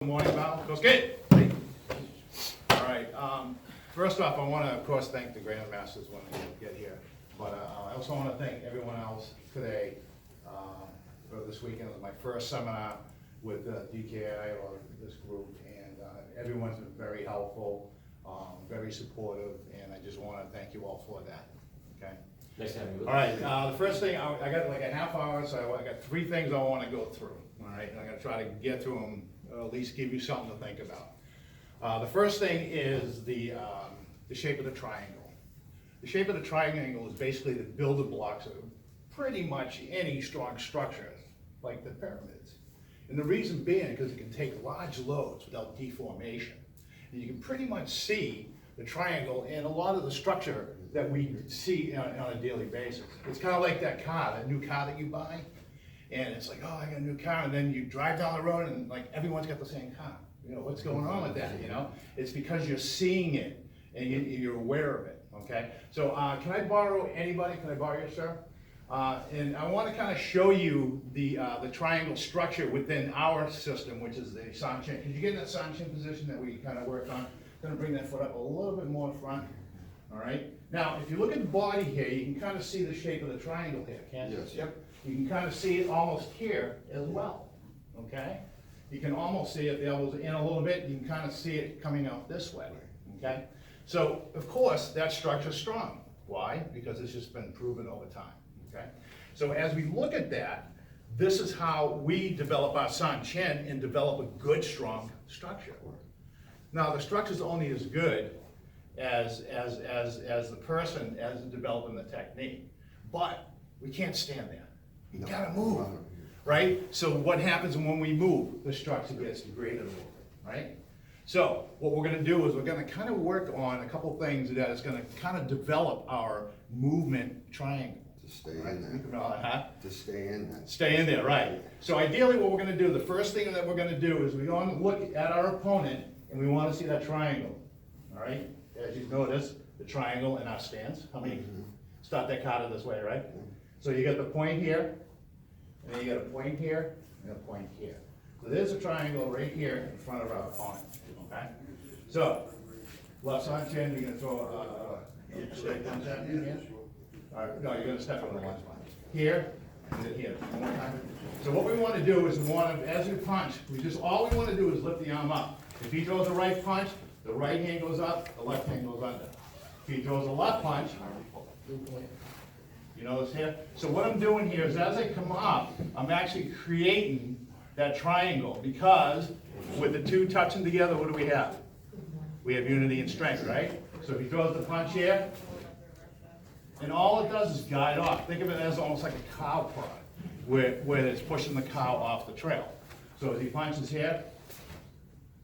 Good morning, Val. Goes good. Hey. All right. First off, I want to, of course, thank the Grandmasters when they get here. But I also want to thank everyone else today for this weekend. It was my first seminar with DKI or this group, and everyone's been very helpful, very supportive, and I just want to thank you all for that. Okay. Nice having you with All right, the first thing, I got like a half hour, so I got 3 things I want to go through, all right? And I'm gonna try to get through them, or at least give you something to think about. The first thing is the shape of the triangle. The shape of the triangle is basically the building blocks of pretty much any strong structure, like the pyramids. And the reason being, because it can take large loads without deformation. And you can pretty much see the triangle in a lot of the structure that we see on a daily basis. It's kind of like that car, that new car that you buy, and it's like, oh, I got a new car, and then you drive down the road and like everyone's got the same car. You know, what's going on with that, you know? It's because you're seeing it and you're aware of it, okay? So can I borrow anybody? Can I borrow you, sir? And I want to kind of show you the triangle structure within our system, which is the Sanchin. Could you get in that Sanchin position that we kind of worked on? Going to bring that foot up a little bit more in front. All right. Now, if you look at the body here, you can kind of see the shape of the triangle here, can't you? Yes. Yep. You can kind of see it almost here as well. Okay. You can almost see it. The elbows in a little bit. You can kind of see it coming out this way. Okay. So, of course, that structure's strong. Why? Because it's just been proven over time. Okay. So, as we look at that, this is how we develop our Sanchin and develop a good, strong structure. Now, the structure's only as good as the person as developing the technique, but we can't stand there. You gotta move, right? So what happens when we move? The structure gets degraded a little bit, right? So what we're gonna do is we're gonna kind of work on a couple things that is gonna kind of develop our movement triangle. To stay in there. To stay in there. Stay in there, right. So ideally what we're gonna do, the first thing that we're gonna do is we're gonna look at our opponent and we wanna see that triangle, all right? As you notice, the triangle in our stance. How many start that kata this way, right? So you got the point here, and then you got a point here, and a point here. So there's a triangle right here in front of our opponent, okay? So, left side chin, you're gonna throw straight thumbs at me here. All right, no, you're gonna step on the left line. Here, and then here, one more time. So what we wanna do is we wanna, as we punch, all we wanna do is lift the arm up. If he throws a right punch, the right hand goes up, the left hand goes under. If he throws a left punch, you notice here? So what I'm doing here is as I come up, I'm actually creating that triangle because with the two touching together, what do we have? We have unity and strength, right? So if he throws the punch here, and all it does is guide off. Think of it as almost like a cow prod, where it's pushing the cow off the trail. So as he punches here,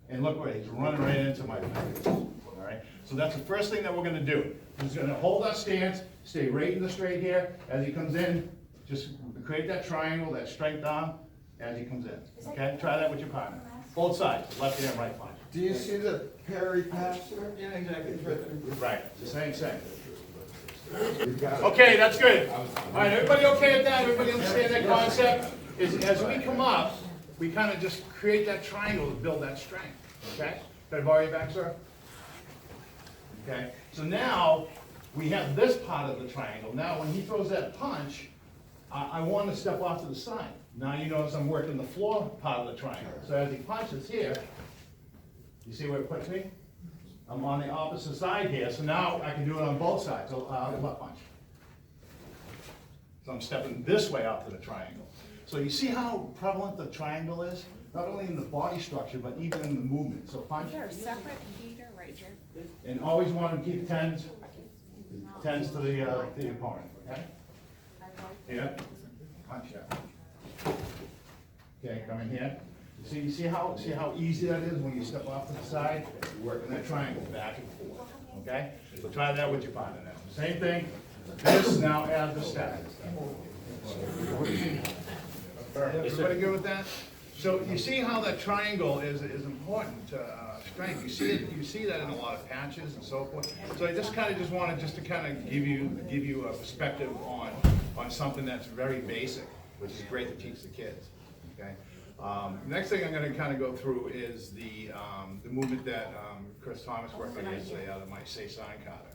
and look where he's running right into my fingers, all right? So that's the first thing that we're gonna do. He's gonna hold our stance, stay right in the straight here. As he comes in, just create that triangle, that strength arm, as he comes in, okay? Try that with your partner. Both sides, left and right punch. Do you see the Perry pass there? Yeah, exactly. Right, it's the same. You got it. Okay, that's good. All right, everybody okay with that? Everybody understand that concept? Is as we come up, we kind of just create that triangle to build that strength, okay? Can I borrow you back, sir? Okay, so now we have this part of the triangle. Now when he throws that punch, I want to step off to the side. Now you notice I'm working the floor part of the triangle. So as he punches here, you see where it puts me? I'm on the opposite side here, so now I can do it on both sides. So left punch. So I'm stepping this way out to the triangle. So you see how prevalent the triangle is? Not only in the body structure, but even in the movement. So punch. They're separate feet or right here. And always want to keep tens to the opponent, okay? Here, punch out. Okay, come in here. You see how easy that is when you step off to the side? You're working that triangle back and forth, okay? So try that with your partner now. Same thing, this now add the step. Everybody good with that? So you see how that triangle is important to strength. You see that in a lot of patches and so forth. So I just kind of wanted to kind of give you a perspective on something that's very basic, which is great to teach the kids. Okay. Next thing I'm gonna kind of go through is the movement that Chris Thomas worked on yesterday out of my Say Sign Kata.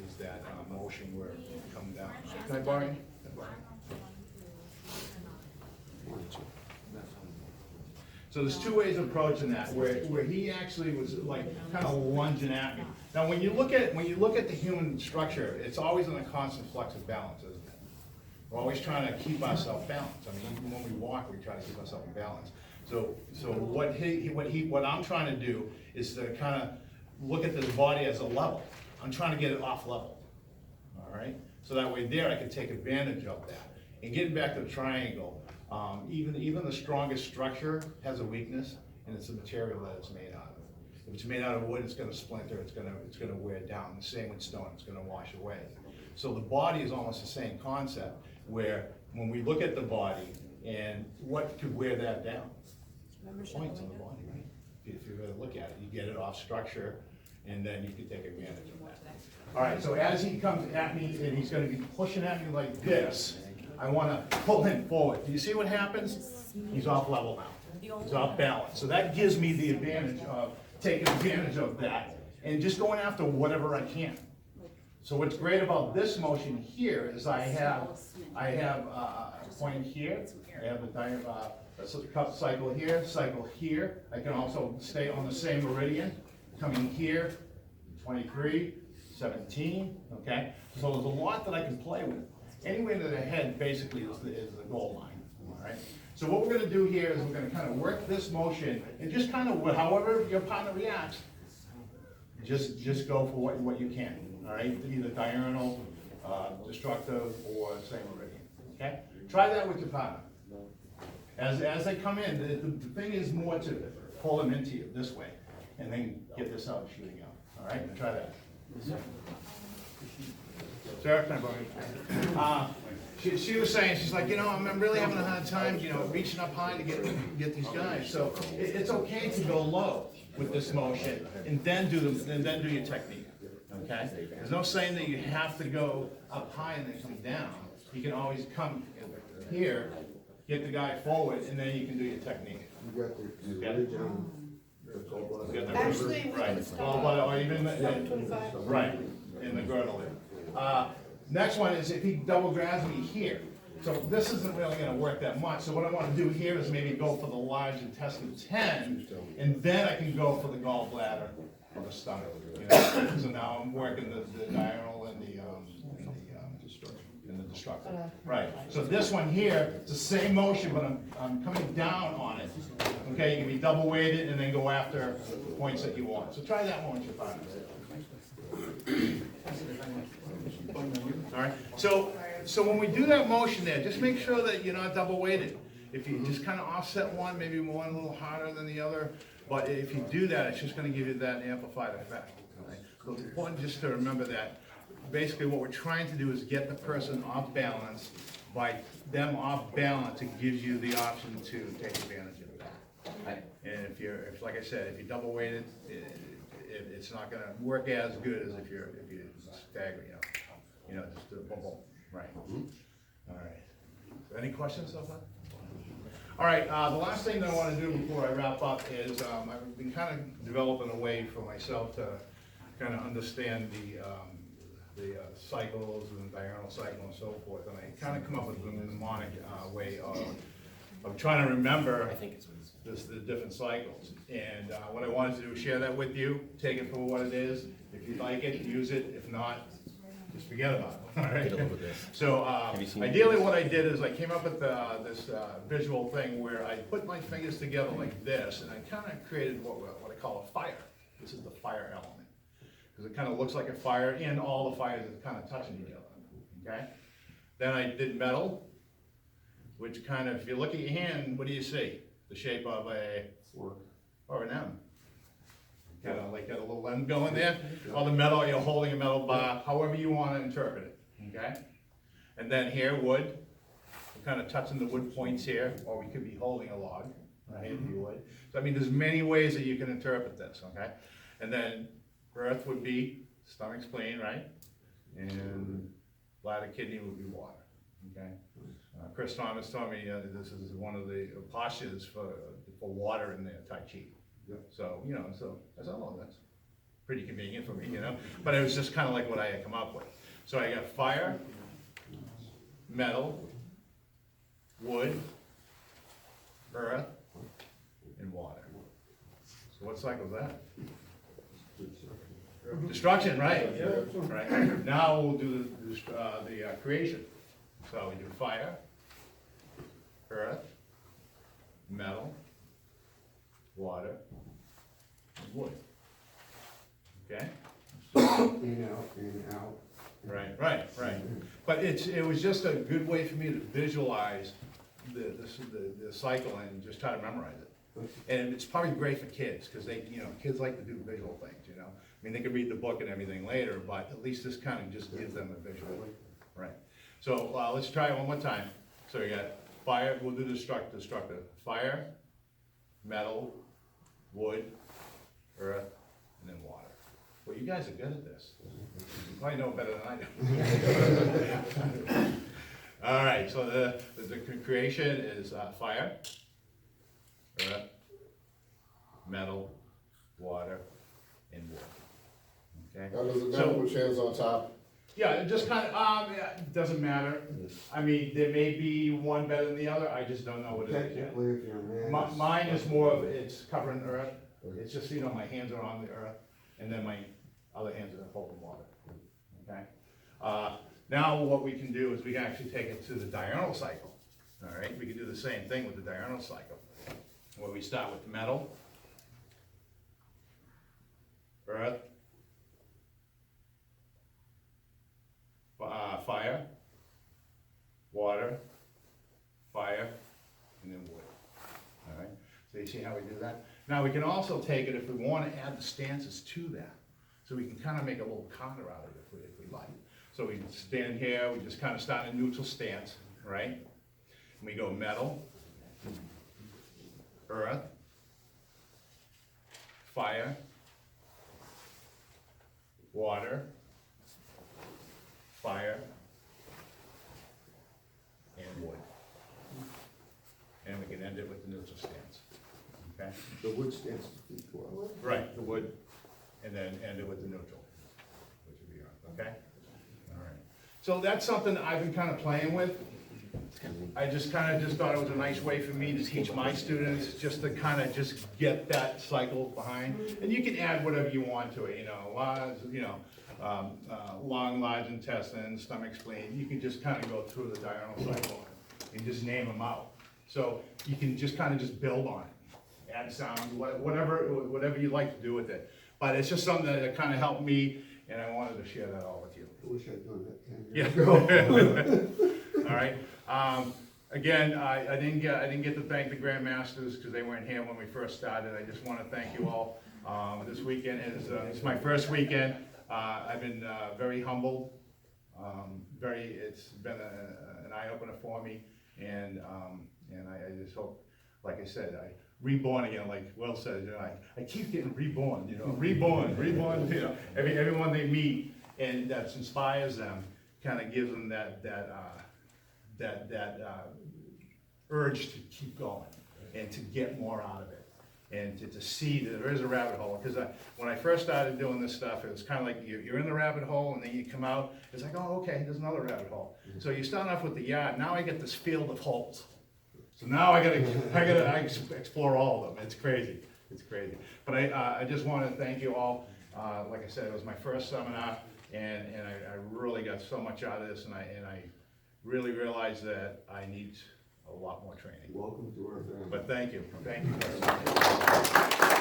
Is that motion where you come down. Can I borrow you? Can I borrow you? So there's two ways of approaching that, where he actually was like kind of lunging at me. Now, when you look at the human structure, it's always in a constant flux of balance, isn't it? We're always trying to keep ourselves balanced. I mean, even when we walk, we try to keep ourselves in balance. So what I'm trying to do is to kind of look at this body as a level. I'm trying to get it off level. All right. So that way, there I can take advantage of that. And getting back to the triangle. Even the strongest structure has a weakness, and it's the material that it's made out of. If it's made out of wood, it's going to splinter. It's going to wear down. The same with stone; it's going to wash away. So the body is almost the same concept. Where when we look at the body, and what could wear that down? Points on the body, right? If you really look at it, you get it off structure, and then you can take advantage of that. All right. So as he comes at me, and he's going to be pushing at me like this. I want to pull him forward. Do you see what happens? He's off level now. He's off balance. So that gives me the advantage of taking advantage of that and just going after whatever I can. So what's great about this motion here is I have a point here. I have a cup cycle here. I can also stay on the same meridian, coming here, 23, 17. Okay. So there's a lot that I can play with. Anywhere to the head basically is the goal line, all right? So what we're gonna do here is we're gonna kind of work this motion and just kind of, however your partner reacts, just go for what you can, all right? Either diurnal, destructive, or same meridian, okay? Try that with your partner. As they come in, the thing is more to pull them into you this way, and then get this out shooting out, all right? And try that. Sarah, can I borrow you? She was saying, she's like, I'm really having a hard time, reaching up high to get these guys. So it's okay to go low with this motion and then do your technique. Okay? There's no saying that you have to go up high and then come down. You can always come here, get the guy forward, and then you can do your technique. You got the original. Actually, right. Or even right in the girdle there. Next one is if he double grabs me here. So this isn't really going to work that much. So what I want to do here is maybe go for the large intestine 10, and then I can go for the gallbladder or the stomach. So now I'm working the diurnal and the destructive. Right. So this one here, it's the same motion, but I'm coming down on it. Okay, you can be double weighted and then go after the points that you want. So try that one with your partner. All right. So when we do that motion there, just make sure that you're not double weighted. If you just kind of offset one, maybe one a little harder than the other, but if you do that, it's just going to give you that amplified effect. Right? So it's important just to remember that basically what we're trying to do is get the person off balance. By them off balance, it gives you the option to take advantage of that. Right? And if like I said, if you're double weighted, it's not going to work as good as if you stagger, just do a boom, boom. Right. All right. So any questions so far? All right. The last thing that I want to do before I wrap up is I've been kind of developing a way for myself to kind of understand the cycles and the diurnal cycle and so forth, and I kind of come up with a mnemonic way of trying to remember the different cycles. And what I wanted to do is share that with you, take it for what it is. If you like it, use it. If not, just forget about it. All right. So ideally, what I did is I came up with this visual thing where I put my fingers together like this, and I kind of created what I call a fire. This is the fire element because it kind of looks like a fire, and all the fires are kind of touching each other. Okay. Then I did metal, which kind of, if you look at your hand, what do you see? The shape of a fork or an M. Got a little M going there. Or the metal, you're holding a metal bar, however you want to interpret it. Okay? And then here, wood. We're kind of touching the wood points here, or we could be holding a log, right? If you would. So I mean, there's many ways that you can interpret this. Okay? And then earth would be stomach, spleen, right? And bladder, kidney would be water. Okay? Chris Thomas told me that this is one of the postures for water in the Tai Chi. Yep. So, you know, so I said, oh, that's pretty convenient for me, you know? But it was just kind of like what I had come up with. So I got fire, metal, wood, earth, and water. So what cycle is that? Destruction, right? Right. Now we'll do the creation. So we do fire, earth, metal, water, and wood. Okay? In, out. Right. But it was just a good way for me to visualize the cycle and just try to memorize it. And it's probably great for kids, because they, you know, kids like to do visual things, you know? I mean, they can read the book and everything later, but at least this kind of just gives them a visual. Right. So, let's try it one more time. So we got fire, we'll do destructive. Fire, metal, wood, earth, and then water. Well, you guys are good at this. You probably know better than I do. All right, so the creation is fire, earth, metal, water, and wood. Okay? Now, does it matter which hand's on top? Yeah, it just kind of, yeah, it doesn't matter. I mean, there may be one better than the other, I just don't know what it is yet. Technically, if you're a man. Mine is more of, it's covering earth. It's just, you know, my hands are on the earth, and then my other hands are holding water. Okay? Now what we can do is we can actually take it to the diurnal cycle. All right? We can do the same thing with the diurnal cycle, where we start with metal, earth, fire, water, fire, and then wood. All right? So you see how we do that? Now we can also take it if we want to add the stances to that. So we can kind of make a little counter out of it if we like. So we stand here, we just kind of start in a neutral stance, right? And we go metal, earth, fire, water, fire, and wood. And we can end it with the neutral stance, okay? The wood stands to feet well. Right, the wood, and then end it with the neutral, which would be on, okay? All right. So that's something I've been kind of playing with. I just kind of thought it was a nice way for me to teach my students, just to kind of just get that cycle behind. And you can add whatever you want to it, you know, lung, large intestine, stomach, spleen. You can just kind of go through the diurnal cycle and just name them out. So you can just kind of just build on it, add sound, whatever you like to do with it. But it's just something that kind of helped me, and I wanted to share that all with you. I wish I'd done that 10 Yeah. years ago. All right. Again, I didn't get to thank the Grandmasters because they weren't here when we first started. I just want to thank you all. This weekend it's my first weekend. I've been very humbled. It's been an eye opener for me, and I just hope, like I said, I reborn again, like Will says. You know, I keep getting reborn. You know, reborn. You know, everyone they meet and that inspires them, kind of gives them that urge to keep going and to get more out of it, and to see that there is a rabbit hole. Because when I first started doing this stuff, it was kind of like you're in the rabbit hole, and then you come out, it's like, oh, okay, there's another rabbit hole. So you start off with the yard, now I get this field of holes. So now I gotta explore all of them. It's crazy. But I just want to thank you all. Like I said, it was my first seminar, and I really got so much out of this, and I really realized that I need a lot more training. Welcome to our family. But thank you very much.